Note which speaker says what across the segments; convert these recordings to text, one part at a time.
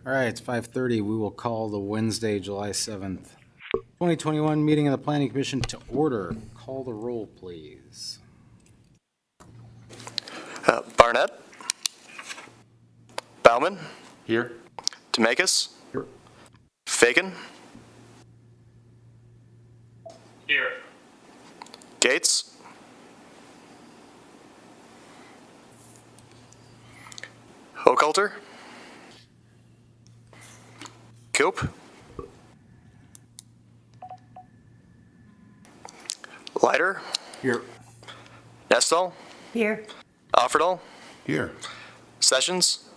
Speaker 1: All right, it's 5:30. We will call the Wednesday, July 7th, 2021 meeting of the Planning Commission to order. Call the roll, please.
Speaker 2: Barnett. Bauman.
Speaker 3: Here.
Speaker 2: Demakis.
Speaker 1: Here.
Speaker 2: Fagan.
Speaker 4: Here.
Speaker 2: Gates. Hochhalter. Coop. Leiter.
Speaker 3: Here.
Speaker 2: Nestle.
Speaker 5: Here.
Speaker 2: Offerdahl.
Speaker 3: Here.
Speaker 2: Sessions.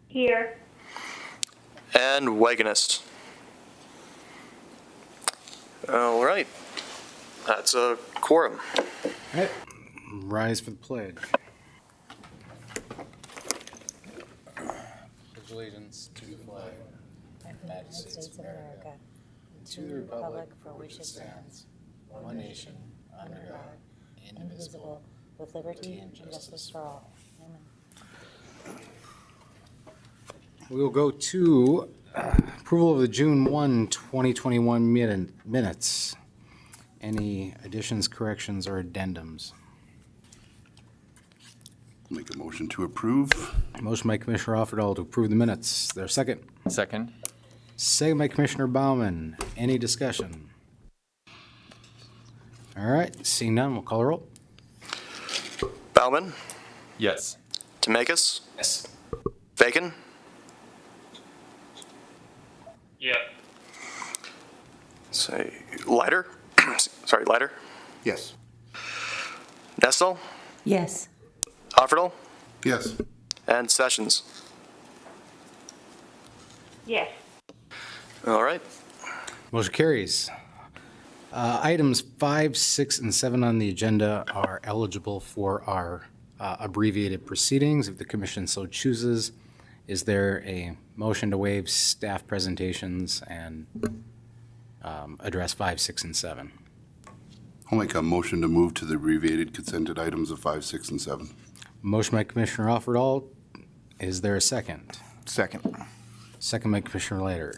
Speaker 5: Here.
Speaker 2: And Wagonist. All right. That's a quorum.
Speaker 1: All right, rise for the pledge. Pledge allegiance to the flag of the United States of America, and to the republic for which it stands, one nation, under God, indivisible, with liberty and justice for all. Amen. We will go to approval of the June 1, 2021 minutes. Any additions, corrections, or addendums?
Speaker 3: Make a motion to approve.
Speaker 1: Motion by Commissioner Offerdahl to approve the minutes. There a second?
Speaker 6: Second.
Speaker 1: Second by Commissioner Bauman. Any discussion? All right, seeing none, we'll call a roll.
Speaker 2: Bauman.
Speaker 6: Yes.
Speaker 2: Demakis.
Speaker 6: Yes.
Speaker 2: Fagan.
Speaker 4: Yeah.
Speaker 2: Say Leiter. Sorry, Leiter.
Speaker 3: Yes.
Speaker 2: Nestle.
Speaker 5: Yes.
Speaker 2: Offerdahl.
Speaker 3: Yes.
Speaker 2: And Sessions.
Speaker 5: Yes.
Speaker 2: All right.
Speaker 1: Motion carries. Items 5, 6, and 7 on the agenda are eligible for our abbreviated proceedings if the commission so chooses. Is there a motion to waive staff presentations and address 5, 6, and 7?
Speaker 3: I'll make a motion to move to the abbreviated consented items of 5, 6, and 7.
Speaker 1: Motion by Commissioner Offerdahl. Is there a second?
Speaker 3: Second.
Speaker 1: Second by Commissioner Leiter.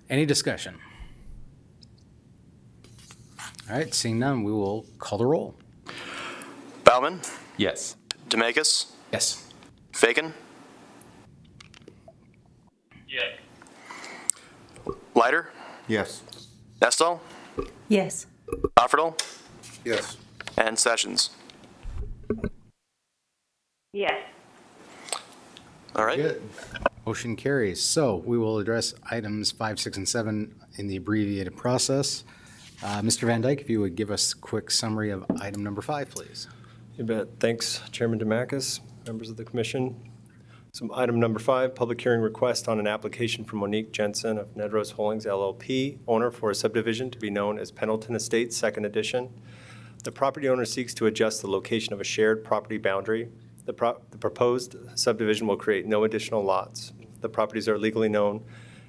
Speaker 1: Any discussion? All right, seeing none, we will call the roll.
Speaker 2: Bauman.
Speaker 6: Yes.
Speaker 2: Demakis.
Speaker 1: Yes.
Speaker 2: Fagan.
Speaker 4: Yeah.
Speaker 2: Leiter.
Speaker 3: Yes.
Speaker 2: Nestle.
Speaker 5: Yes.
Speaker 2: Offerdahl.
Speaker 3: Yes.
Speaker 2: And Sessions.
Speaker 5: Yes.
Speaker 2: All right.
Speaker 1: Good. Motion carries. So we will address items 5, 6, and 7 in the abbreviated process. Mr. Van Dyke, if you would give us a quick summary of item number 5, please.
Speaker 7: You bet. Thanks, Chairman Demakis, members of the commission. So item number 5, public hearing request on an application from Monique Jensen of Nedros Holdings LLP, owner for a subdivision to be known as Pendleton Estates, Second Edition. The property owner seeks to adjust the location of a shared property boundary. The proposed subdivision will create no additional lots. The properties are legally known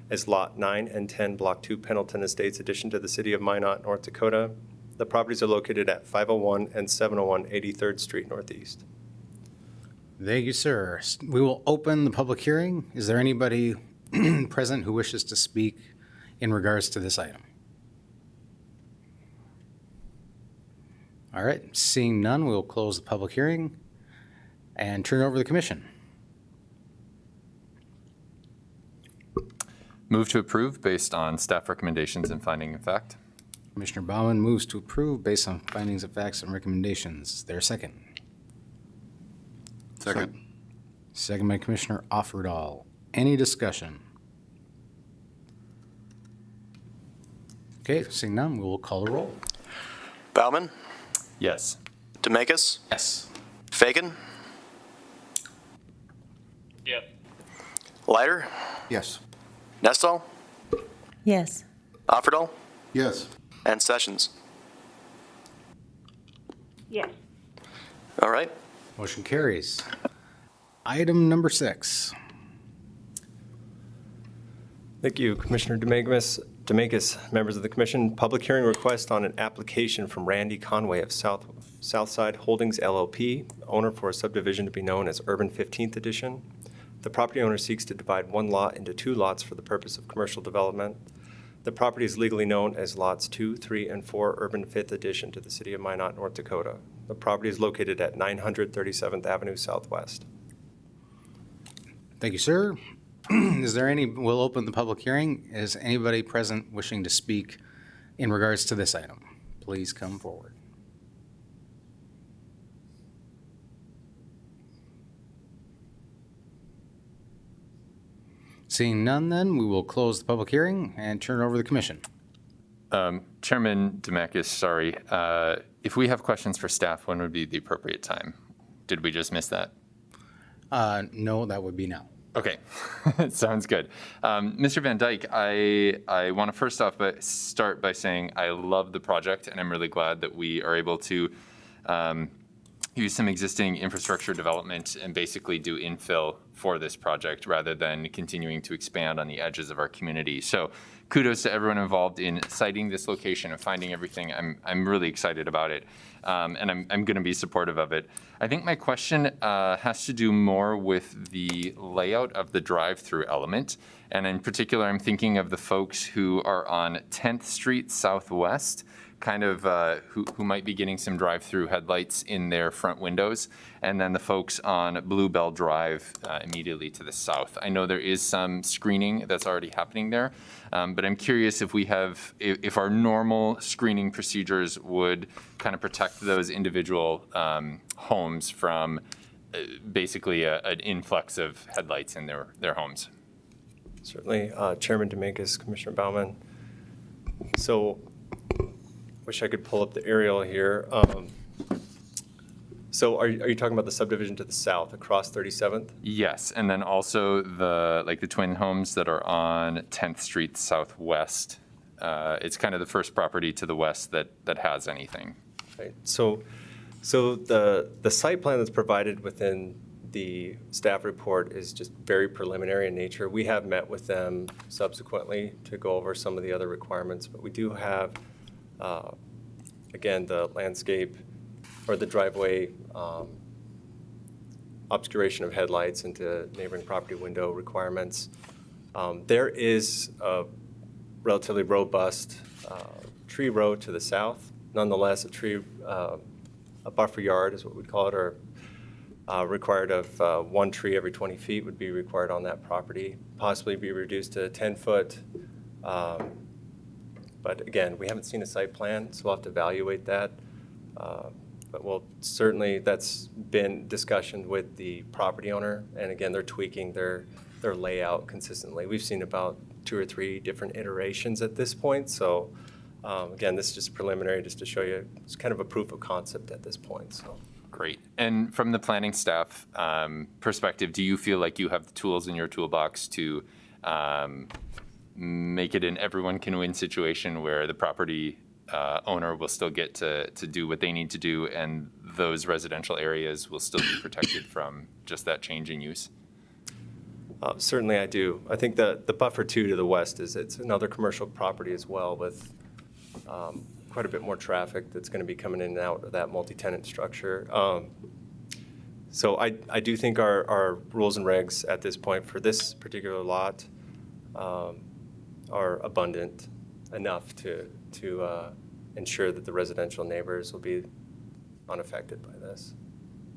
Speaker 7: as Lot 9 and 10, Block 2, Pendleton Estates, addition to the city of Minot, North Dakota. The properties are located at 501 and 701 83rd Street Northeast.
Speaker 1: Thank you, sir. We will open the public hearing. Is there anybody present who wishes to speak in regards to this item? All right, seeing none, we will close the public hearing and turn it over to the commission.
Speaker 6: Move to approve based on staff recommendations and finding of fact.
Speaker 1: Commissioner Bauman moves to approve based on findings of facts and recommendations. Is there a second?
Speaker 3: Second.
Speaker 1: Second by Commissioner Offerdahl. Any discussion? Okay, seeing none, we will call the roll.
Speaker 2: Bauman.
Speaker 6: Yes.
Speaker 2: Demakis.
Speaker 1: Yes.
Speaker 2: Fagan.
Speaker 4: Yeah.
Speaker 2: Leiter.
Speaker 3: Yes.
Speaker 2: Nestle.
Speaker 5: Yes.
Speaker 2: Offerdahl.
Speaker 3: Yes.
Speaker 2: And Sessions.
Speaker 5: Yes.
Speaker 2: All right.
Speaker 1: Motion carries. Item number 6.
Speaker 7: Thank you, Commissioner Demakis, members of the commission. Public hearing request on an application from Randy Conway of Southside Holdings LLP, owner for a subdivision to be known as Urban 15th Edition. The property owner seeks to divide one lot into 2 lots for the purpose of commercial development. The property is legally known as Lots 2, 3, and 4, Urban 5th Addition to the City of Minot, North Dakota. The property is located at 937th Avenue Southwest.
Speaker 8: Thank you, sir. We'll open the public hearing. Is anybody present wishing to speak in regards to this item? Please come forward. Seeing none, then, we will close the public hearing and turn it over to the commission.
Speaker 6: Chairman Demakis, sorry. If we have questions for staff, when would be the appropriate time? Did we just miss that?
Speaker 8: No, that would be now.
Speaker 6: Okay, sounds good. Mr. Van Dyke, I want to first off start by saying I love the project, and I'm really glad that we are able to use some existing infrastructure development and basically do infill for this project rather than continuing to expand on the edges of our community. So kudos to everyone involved in citing this location and finding everything. I'm really excited about it, and I'm going to be supportive of it. I think my question has to do more with the layout of the drive-through element, and in particular, I'm thinking of the folks who are on 10th Street Southwest, kind of who might be getting some drive-through headlights in their front windows, and then the folks on Bluebell Drive immediately to the south. I know there is some screening that's already happening there, but I'm curious if our normal screening procedures would kind of protect those individual homes from basically an influx of headlights in their homes.
Speaker 7: Certainly, Chairman Dominguez, Commissioner Baumann. So, wish I could pull up the aerial here. So, are you talking about the subdivision to the south across 37th?
Speaker 6: Yes, and then also the twin homes that are on 10th Street Southwest. It's kind of the first property to the west that has anything.
Speaker 7: Right. So the site plan that's provided within the staff report is just very preliminary in nature. We have met with them subsequently to go over some of the other requirements, but we do have, again, the landscape or the driveway obscuration of headlights into neighboring property window requirements. There is a relatively robust tree row to the south. Nonetheless, a buffer yard is what we'd call it, or required of 1 tree every 20 feet would be required on that property, possibly be reduced to 10 foot. But again, we haven't seen a site plan, so we'll have to evaluate that. But we'll certainly, that's been discussion with the property owner, and again, they're tweaking their layout consistently. We've seen about 2 or 3 different iterations at this point, so again, this is just preliminary, just to show you, it's kind of a proof of concept at this point. So.
Speaker 6: Great. And from the planning staff perspective, do you feel like you have the tools in your toolbox to make it an everyone can win situation where the property owner will still get to do what they need to do, and those residential areas will still be protected from just that change in use?
Speaker 7: Certainly I do. I think the buffer 2 to the west it's another commercial property as well with quite a bit more traffic that's going to be coming in and out of that multi-tenant structure. So I do think our rules and regs at this point for this particular lot are abundant enough to ensure that the residential neighbors will be unaffected by this.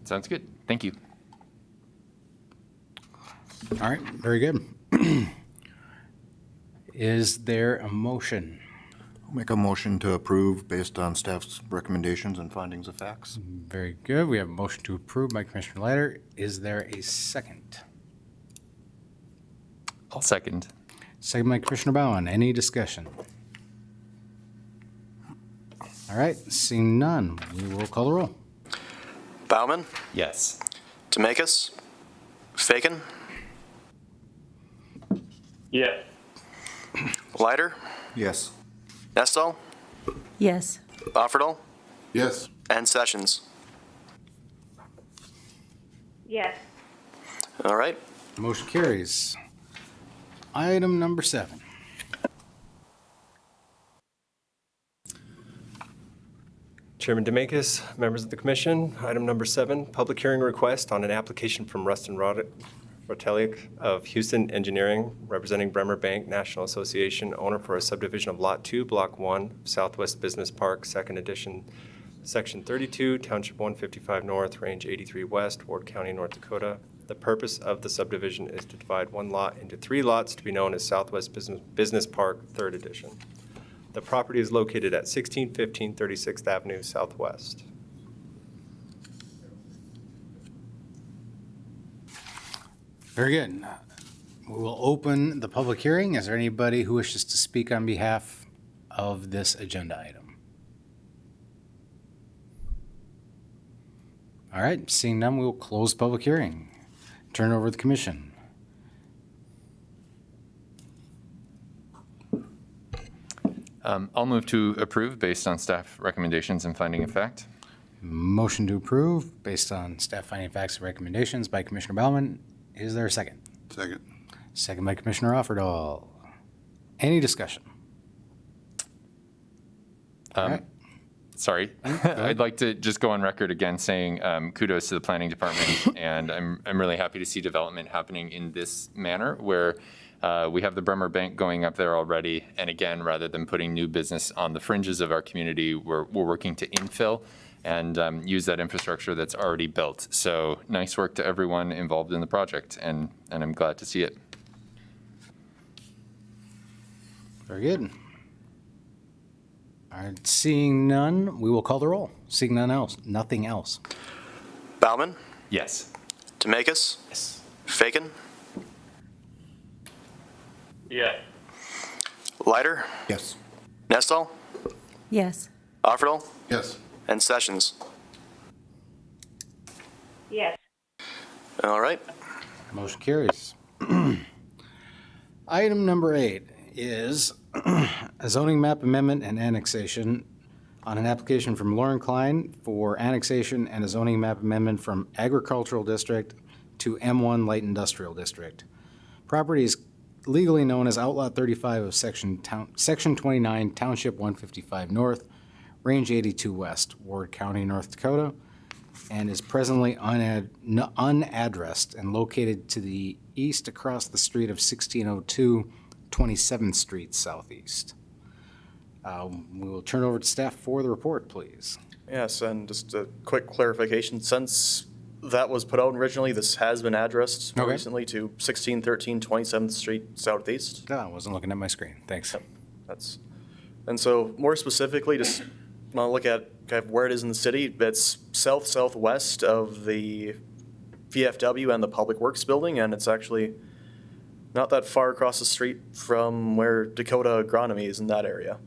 Speaker 6: Sounds good. Thank you.
Speaker 8: All right, very good. Is there a motion?
Speaker 9: I'll make a motion to approve based on staff's recommendations and findings of facts.
Speaker 8: Very good. We have a motion to approve by Commissioner Leiter. Is there a second?
Speaker 6: I'll second.
Speaker 8: Second by Commissioner Bowen. Any discussion? All right, seeing none, we will call the roll.
Speaker 2: Bauman,
Speaker 6: Yes.
Speaker 2: Demakis, Fagan,
Speaker 4: Yes.
Speaker 2: Leiter,
Speaker 9: Yes.
Speaker 2: Nestle,
Speaker 5: Yes.
Speaker 2: Offerdahl,
Speaker 3: Yes.
Speaker 2: and Sessions.
Speaker 5: Yes.
Speaker 2: All right.
Speaker 8: Motion carries. Item number 7.
Speaker 7: Chairman Dominguez, members of the commission, item number 7, public hearing request on an application from Rustin Rotelic of Houston Engineering, representing Bremer Bank National Association, owner for a subdivision of Lot 2, Block 1, Southwest Business Park, 2nd Edition, Section 32, Township 155 North, Range 83 West, Ward County, North Dakota. The purpose of the subdivision is to divide one lot into 3 lots to be known as Southwest Business Park, 3rd Edition. The property is located at 1615 36th Avenue Southwest.
Speaker 8: Very good. We will open the public hearing. Is there anybody who wishes to speak on behalf of this agenda item? All right, seeing none, we will close public hearing. Turn it over to the commission.
Speaker 6: I'll move to approve based on staff recommendations and finding of fact.
Speaker 8: Motion to approve based on staff finding facts and recommendations by Commissioner Baumann. Is there a second?
Speaker 3: Second.
Speaker 8: Second by Commissioner Offerdahl. Any discussion? All right.
Speaker 6: Sorry, I'd like to just go on record again saying kudos to the planning department, and I'm really happy to see development happening in this manner where we have the Bremer Bank going up there already, and again, rather than putting new business on the fringes of our community, we're working to infill and use that infrastructure that's already built. So nice work to everyone involved in the project, and I'm glad to see it.
Speaker 8: Very good. All right, seeing none, we will call the roll. Seeing nothing else.
Speaker 2: Bauman,
Speaker 6: Yes.
Speaker 2: Demakis,
Speaker 6: Yes.
Speaker 2: Fagan,
Speaker 4: Yes.
Speaker 2: Leiter,
Speaker 3: Yes.
Speaker 2: Nestle,
Speaker 5: Yes.
Speaker 2: Offerdahl,
Speaker 3: Yes.
Speaker 2: and Sessions.
Speaker 5: Yes.
Speaker 2: All right.
Speaker 8: Motion carries. Item number 8 is a zoning map amendment and annexation on an application from Lauren Klein for annexation and a zoning map amendment from Agricultural District to M1 Light Industrial District. Property is legally known as Outlot 35 of Section 29, Township 155 North, Range 82 West, Ward County, North Dakota, and is presently unaddressed and located to the east across the street of 1602 27th Street Southeast. We will turn over to staff for the report, please.
Speaker 10: Yes, and just a quick clarification, since that was put out originally, this has been addressed
Speaker 8: Okay.
Speaker 10: recently to 1613 27th Street Southeast.
Speaker 8: I wasn't looking at my screen. Thanks.
Speaker 10: And so more specifically, just want to look at kind of where it is in the city. It's southwest of the VFW and the Public Works Building, and it's actually not that far across the street from where Dakota Agronomy is in that area.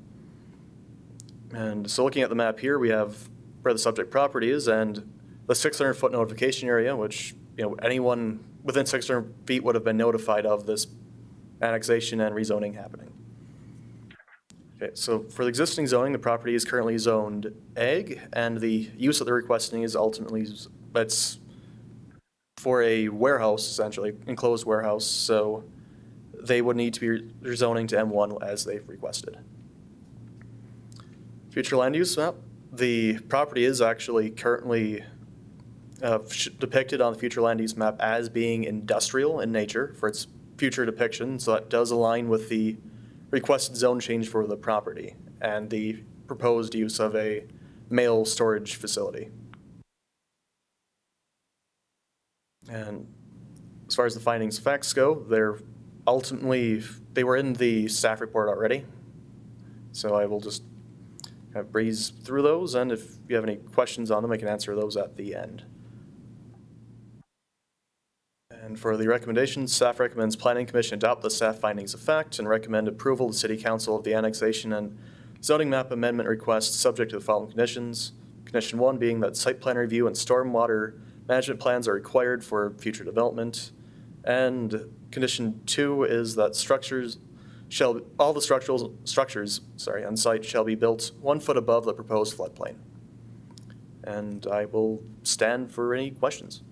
Speaker 10: And so looking at the map here, we have where the subject property is and the 600-foot notification area, which, anyone within 600 feet would have been notified of this annexation and rezoning happening. Okay, so for the existing zoning, the property is currently zoned Ag, and the use that they're requesting is ultimately, it's for a warehouse, essentially, enclosed warehouse, so they would need to be rezoning to M1 as they've requested. Future land use map. The property is actually currently depicted on the future land use map as being industrial in nature for its future depiction, so that does align with the requested zone change for the property and the proposed use of a mail storage facility. And as far as the findings of facts go, they were in the staff report already. So I will just kind of breeze through those, and if you have any questions on them, I can answer those at the end. And for the recommendations, staff recommends Planning Commission adopt the staff findings of fact and recommend approval to City Council of the annexation and zoning map amendment request subject to the following conditions. Condition 1 being that site plan review and stormwater management plans are required for future development. And condition 2 is that all the structures on site shall be built 1 foot above the proposed floodplain. And I will stand for any questions.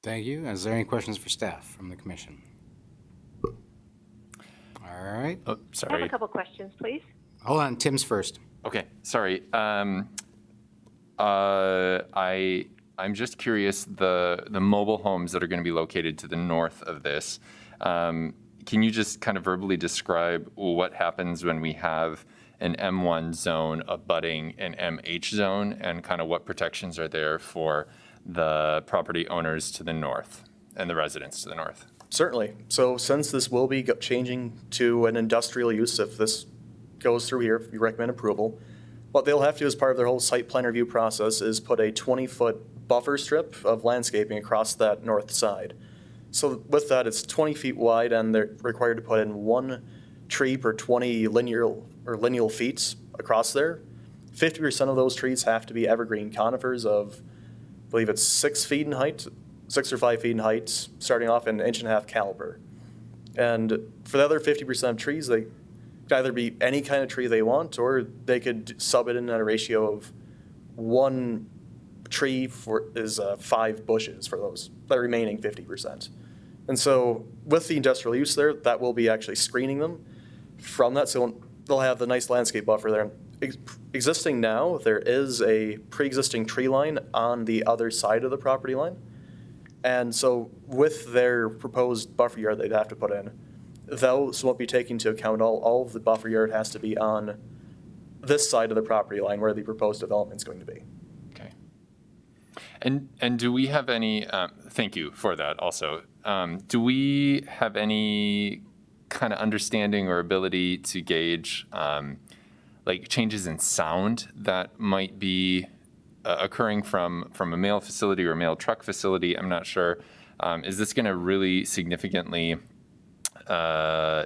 Speaker 8: Thank you. Is there any questions for staff from the commission? All right.
Speaker 6: Oh,
Speaker 5: I have
Speaker 6: sorry.
Speaker 5: a couple questions, please.
Speaker 8: Hold on. Tim's first.
Speaker 6: Okay, sorry. I'm just curious, the mobile homes that are going to be located to the north of this, can you just kind of verbally describe what happens when we have an M1 zone abutting an MH zone, and kind of what protections are there for the property owners to the north and the residents to the north?
Speaker 10: Certainly. So since this will be changing to an industrial use, if this goes through here, if you recommend approval, what they'll have to do as part of their whole site plan review process is put a 20-foot buffer strip of landscaping across that north side. So with that, it's 20 feet wide, and they're required to put in 1 tree per 20 lineal feet across there. 50% of those trees have to be evergreen conifers of, I believe it's 6 feet in height, 6 or 5 feet in height, starting off an 1.5 inch caliber. And for the other 50% of trees, they could either be any kind of tree they want, or they could sub it in at a ratio of 1 tree is 5 bushes for the remaining 50%. And so with the industrial use there, that will be actually screening them from that. So they'll have the nice landscape buffer there. Existing now, there is a pre-existing tree line on the other side of the property line. And so with their proposed buffer yard they'd have to put in, those won't be taking into account all of the buffer yard has to be on this side of the property line where the proposed development is going to be.
Speaker 6: Okay. And do we have any, thank you for that also. Do we have any kind of understanding or ability to gauge like changes in sound that might be occurring from a mail facility or a mail truck facility? I'm not sure. Is this going to really significantly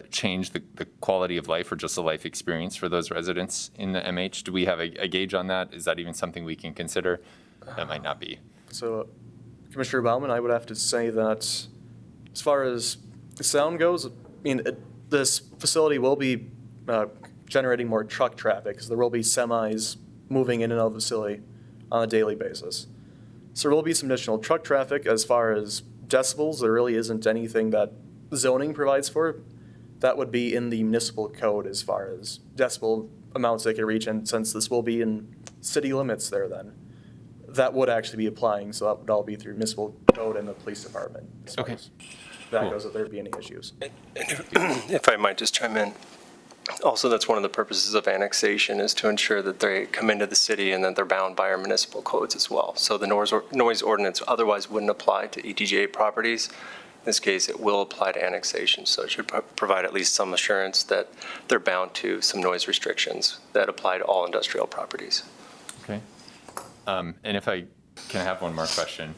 Speaker 6: change the quality of life or just the life experience for those residents in the MH? Do we have a gauge on that? Is that even something we can consider? That might not be.
Speaker 10: So Commissioner Baumann, I would have to say that as far as sound goes, I mean, this facility will be generating more truck traffic because there will be semis moving in and out of the facility on a daily basis. So there will be some additional truck traffic. As far as decibels, there really isn't anything that zoning provides for. That would be in the municipal code as far as decibel amounts they can reach, and since this will be in city limits there then, that would actually be applying, so that would all be through municipal code and the police department. As far as that goes, if there'd be any issues.
Speaker 7: If I might just chime in. Also, that's one of the purposes of annexation, is to ensure that they come into the city and that they're bound by our municipal codes as well. So the noise ordinance otherwise wouldn't apply to ETJ properties. In this case, it will apply to annexation, so it should provide at least some assurance that they're bound to some noise restrictions that apply to all industrial properties.
Speaker 6: Okay. And if I can have one more question.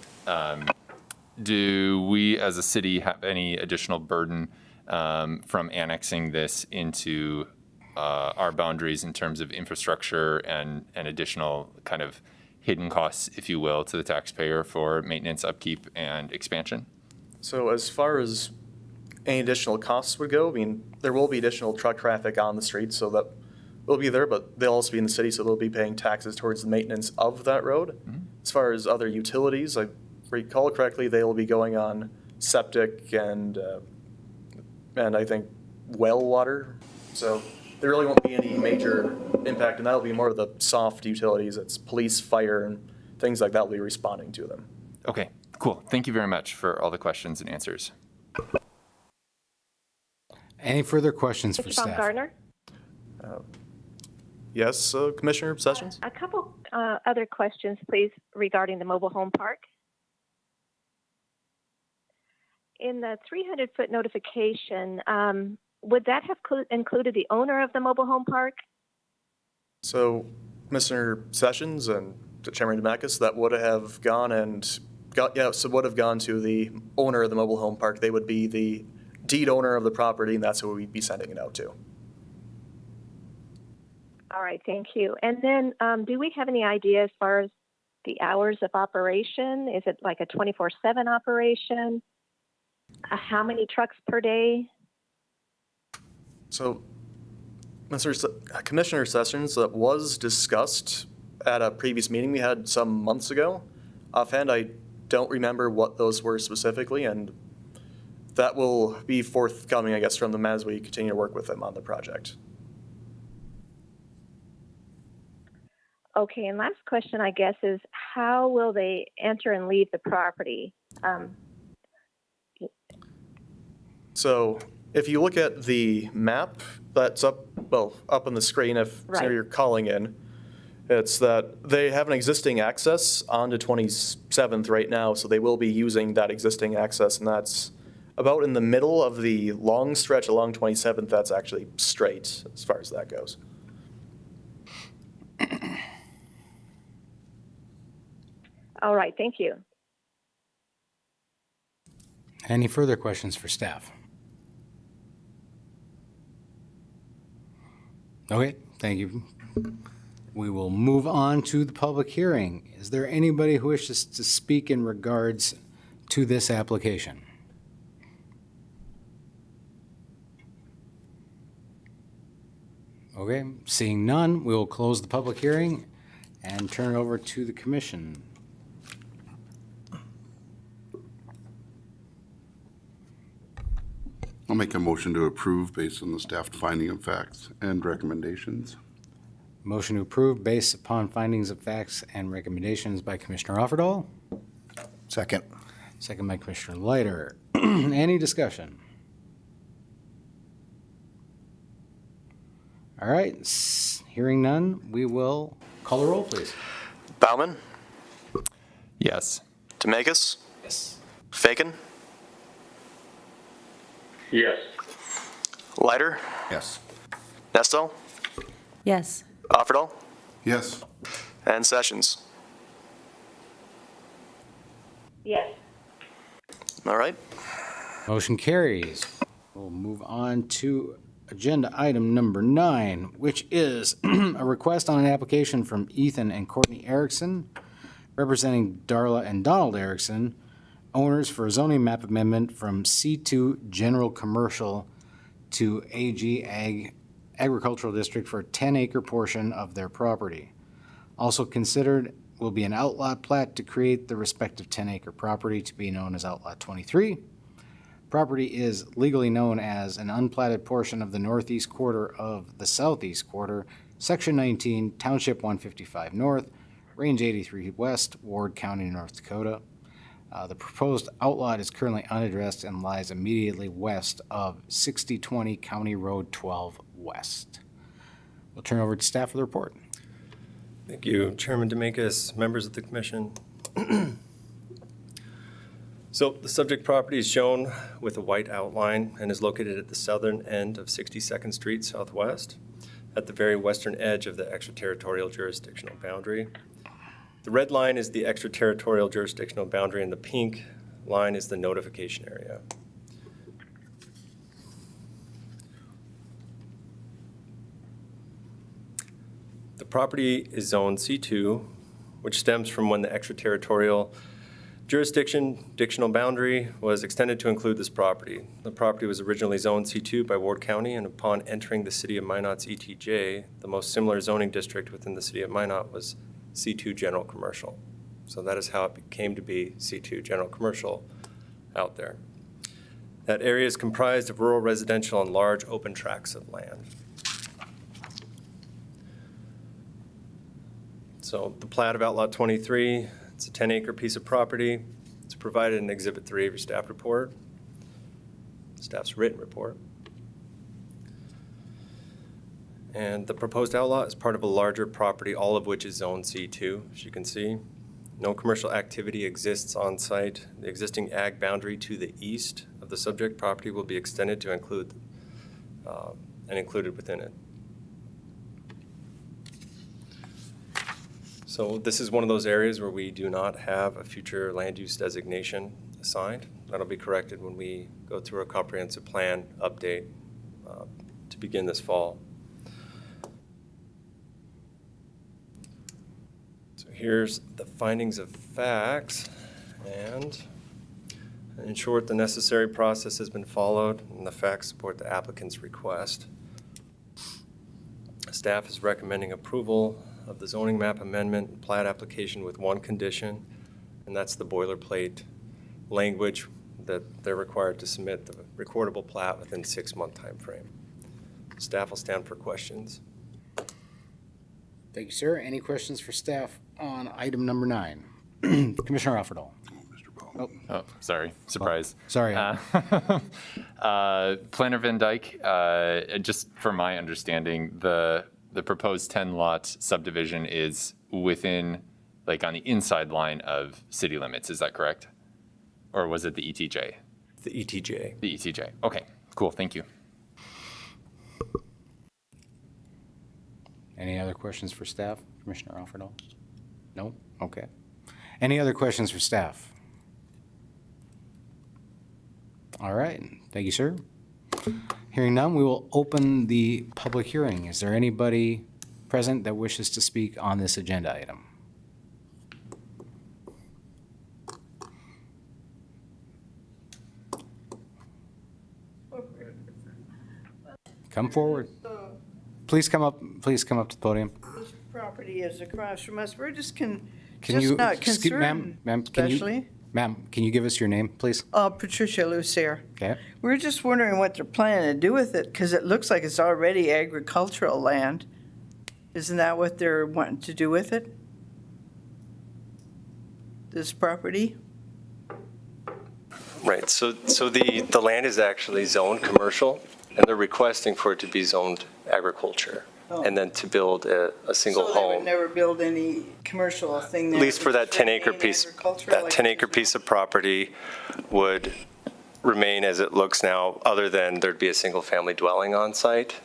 Speaker 6: Do we as a city have any additional burden from annexing this into our boundaries in terms of infrastructure and additional kind of hidden costs, if you will, to the taxpayer for maintenance, upkeep, and expansion?
Speaker 10: So as far as any additional costs would go, I mean, there will be additional truck traffic on the street, so that will be there, but they'll also be in the city, so they'll be paying taxes towards the maintenance of that road. Mm-hmm. As far as other utilities, I recall correctly, they will be going on septic and I think well water. So there really won't be any major impact, and that'll be more of the soft utilities. It's police, fire, and things like that will be responding to them.
Speaker 6: Okay, cool. Thank you very much for all the questions and answers.
Speaker 8: Any further questions for
Speaker 5: Mr.
Speaker 8: staff?
Speaker 5: Baumgartner?
Speaker 10: Yes, Commissioner Sessions?
Speaker 5: A couple other questions, please, regarding the mobile home park. In the 300-foot notification, would that have included the owner of the mobile home park?
Speaker 10: So, Commissioner Sessions and Chairman Demakis, that would have gone would have gone to the owner of the mobile home park. They would be the deed owner of the property, and that's who we'd be sending it out to.
Speaker 5: All right, thank you. And then do we have any idea as far as the hours of operation? Is it like a 24/7 operation? How many trucks per day?
Speaker 10: So, Commissioner Sessions, that was discussed at a previous meeting we had some months ago. Offhand, I don't remember what those were specifically, and that will be forthcoming, I guess, from them as we continue to work with them on the project.
Speaker 5: Okay, and last question, I guess, is how will they enter and leave the property?
Speaker 10: So if you look at the map that's up on the screen, if
Speaker 5: Right.
Speaker 10: you're calling in, it's that they have an existing access onto 27th right now, so they will be using that existing access, and that's about in the middle of the long stretch along 27th. That's actually straight as far as that goes.
Speaker 5: All right, thank you.
Speaker 8: Any further questions for staff? Okay, thank you. We will move on to the public hearing. Is there anybody who wishes to speak in regards to this application? Okay, seeing none, we will close the public hearing and turn it over to the commission.
Speaker 3: I'll make a motion to approve based on the staff finding of facts and recommendations.
Speaker 8: Motion to approve based upon findings of facts and recommendations by Commissioner Offerdahl,
Speaker 9: Second.
Speaker 8: second by Commissioner Leiter. Any discussion? All right, hearing none, we will call the roll, please.
Speaker 2: Bauman,
Speaker 6: Yes.
Speaker 2: Demakis,
Speaker 8: Yes.
Speaker 2: Fagan,
Speaker 4: Yes.
Speaker 2: Leiter,
Speaker 9: Yes.
Speaker 2: Nestle,
Speaker 1: Yes.
Speaker 2: Offerdahl,
Speaker 3: Yes.
Speaker 2: and Sessions.
Speaker 5: Yes.
Speaker 2: All right.
Speaker 8: Motion carries. We'll move on to agenda item number 9, which is a request on an application from Ethan and Courtney Erickson, representing Darla and Donald Erickson, owners for a zoning map amendment from C2 General Commercial to AG Agricultural District for a 10-acre portion of their property. Also considered will be an outlot plat to create the respective 10-acre property to be known as Outlot 23. Property is legally known as an unplatted portion of the northeast quarter of the southeast quarter, Section 19, Township 155 North, Range 83 West, Ward County, North Dakota. The proposed outlot is currently unaddressed and lies immediately west of 6020 County Road 12 West. We'll turn over to staff for the report.
Speaker 7: Thank you, Chairman Demakis, members of the commission. So the subject property is shown with a white outline and is located at the southern end of 62nd Street Southwest, at the very western edge of the extraterritorial jurisdictional boundary. The red line is the extraterritorial jurisdictional boundary, and the pink line is the notification area. The property is zoned C2, which stems from when the extraterritorial jurisdictional boundary was extended to include this property. The property was originally zoned C2 by Ward County, and upon entering the city of Minot's ETJ, the most similar zoning district within the city of Minot was C2 General Commercial. So that is how it came to be C2 General Commercial out there. That area is comprised of rural residential and large open tracts of land. So the plat of Outlot 23, it's a 10-acre piece of property. It's provided in Exhibit 3 of your staff report, staff's written report. And the proposed outlot is part of a larger property, all of which is Zone C2, as you can see. No commercial activity exists on site. The existing ag boundary to the east of the subject property will be extended to include and included within it. So this is one of those areas where we do not have a future land use designation assigned. That'll be corrected when we go through a comprehensive plan update to begin this fall. So here's the findings of facts, and in short, the necessary process has been followed and the facts support the applicant's request. Staff is recommending approval of the zoning map amendment and plat application with one condition, and that's the boilerplate language that they're required to submit the recordable plat within 6-month time frame. Staff will stand for questions.
Speaker 8: Thank you, sir. Any questions for staff on item number 9? Commissioner Alfredall.
Speaker 6: Oh, sorry, surprise.
Speaker 8: Sorry.
Speaker 6: Planner Van Dyke, just from my understanding, the proposed 10-lot subdivision is within, like on the inside line of city limits, is that correct? Or was it the ETJ?
Speaker 7: The ETJ.
Speaker 6: The ETJ, okay, cool, thank you.
Speaker 8: Any other questions for staff? Commissioner Alfredall? No? Okay. Any other questions for staff? All right. Thank you, sir. Hearing none, we will open the public hearing. Is there anybody present that wishes to speak on this agenda item? Come forward. Please come up to the podium.
Speaker 11: This property is across from us. We're just
Speaker 8: Can
Speaker 11: just
Speaker 8: you,
Speaker 11: not
Speaker 8: excuse-
Speaker 11: concerned,
Speaker 8: ma'am,
Speaker 11: especially.
Speaker 8: Ma'am, can you give us your name, please?
Speaker 11: Patricia Lucier.
Speaker 8: Okay.
Speaker 11: We're just wondering what they're planning to do with it, because it looks like it's already agricultural land. Isn't that what they're wanting to do with it? This property?
Speaker 12: Right, so the land is actually zoned commercial, and they're requesting for it to be zoned agriculture, and then to build a single
Speaker 11: So they would
Speaker 12: home.
Speaker 11: never build any commercial thing there?
Speaker 12: At least for that
Speaker 11: Just
Speaker 12: 10-acre
Speaker 11: remain
Speaker 12: piece,
Speaker 11: agricultural
Speaker 12: that
Speaker 11: like
Speaker 12: 10-acre
Speaker 11: it is
Speaker 12: piece of property would remain as it looks now, other than there'd be a single-family dwelling on site.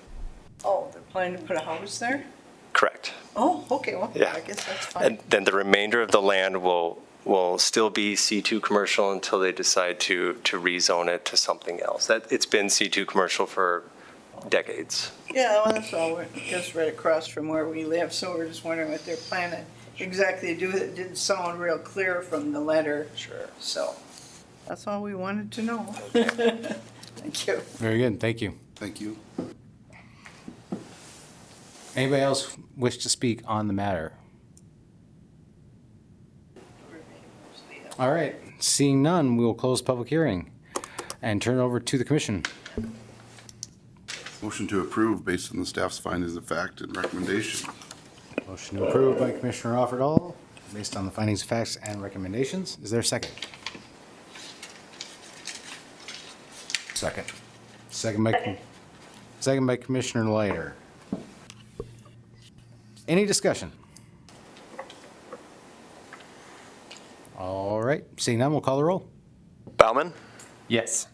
Speaker 11: now? Oh, they're planning to put a house there?
Speaker 12: Correct.
Speaker 11: Oh, okay, well,
Speaker 12: Yeah.
Speaker 11: I guess that's fine.
Speaker 12: And then the remainder of the land will still be C2 commercial until they decide to rezone it to something else. It's been C2 commercial for decades.
Speaker 11: Yeah, well, that's all. We're just right across from where we live, so we're just wondering what they're planning exactly to do. It didn't sound real clear from the letter.
Speaker 12: Sure.
Speaker 11: So that's all we wanted to know. Thank you.
Speaker 8: Very good. Thank you.
Speaker 3: Thank you.
Speaker 8: Anybody else wish to speak on the matter? All right. Seeing none, we will close public hearing and turn it over to the commission.
Speaker 3: Motion to approve based on the staff's findings of fact and recommendation.
Speaker 8: Motion approved by Commissioner Alfredall, based on the findings of facts and recommendations. Is there a second?
Speaker 9: Second.
Speaker 8: Second by Commissioner Leiter. Any discussion? All right. Seeing none, we'll call the roll.
Speaker 2: Bauman,
Speaker 6: Yes.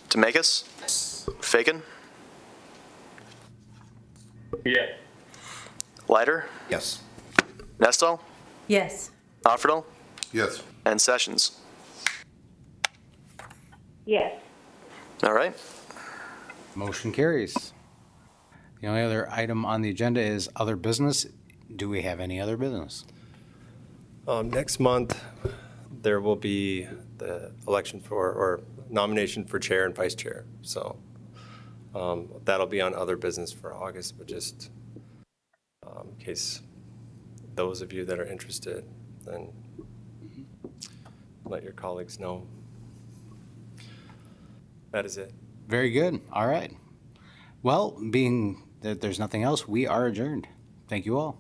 Speaker 2: Demakis, Fagan,
Speaker 4: Yes.
Speaker 2: Leiter,
Speaker 9: Yes.
Speaker 2: Nestle,
Speaker 1: Yes.
Speaker 2: Offerdahl,
Speaker 3: Yes.
Speaker 2: and Sessions.
Speaker 5: Yes.
Speaker 2: All right.
Speaker 8: Motion carries. The only other item on the agenda is other business. Do we have any other business?
Speaker 7: Next month, there will be the election for, or nomination for chair and vice chair. So that'll be on other business for August, but just in case those of you that are interested, then let your colleagues know. That is it.
Speaker 8: Very good. All right. Well, being that there's nothing else, we are adjourned. Thank you all.